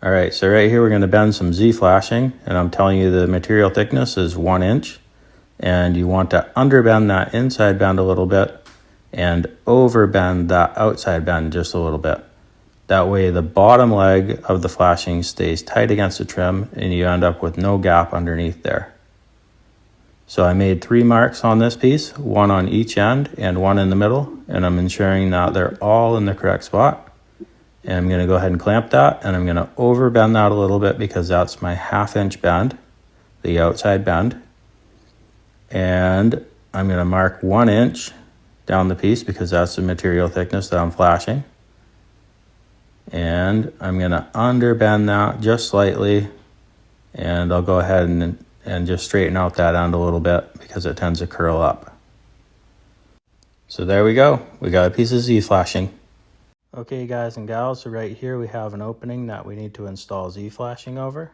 All right, so right here we're going to bend some Z-flashing, and I'm telling you the material thickness is 1 inch, and you want to underbend that inside bend a little bit and overbend that outside bend just a little bit. That way the bottom leg of the flashing stays tight against the trim and you end up with no gap underneath there. So I made 3 marks on this piece, 1 on each end and 1 in the middle, and I'm ensuring that they're all in the correct spot. And I'm going to go ahead and clamp that, and I'm going to overbend that a little bit because that's my 1/2 inch bend, the outside bend. And I'm going to mark 1 inch down the piece because that's the material thickness that I'm flashing. And I'm going to underbend that just slightly, and I'll go ahead and just straighten out that end a little bit because it tends to curl up. So there we go. We got a piece of Z-flashing. Okay guys and gals, so right here we have an opening that we need to install Z-flashing over.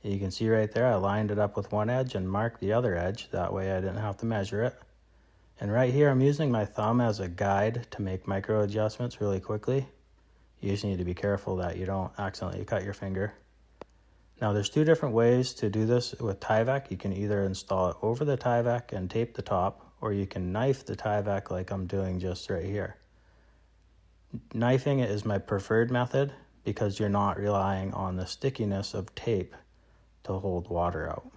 You can see right there I lined it up with one edge and marked the other edge, that way I didn't have to measure it. And right here I'm using my thumb as a guide to make micro adjustments really quickly. You just need to be careful that you don't accidentally cut your finger. Now there's 2 different ways to do this with Tyvek. You can either install it over the Tyvek and tape the top, or you can knife the Tyvek like I'm doing just right here. Knifing it is my preferred method because you're not relying on the stickiness of tape to hold water out.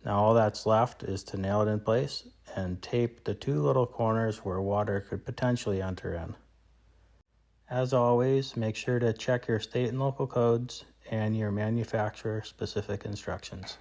Now all that's left is to nail it in place and tape the 2 little corners where water could potentially enter in. As always, make sure to check your state and local codes and your manufacturer specific instructions.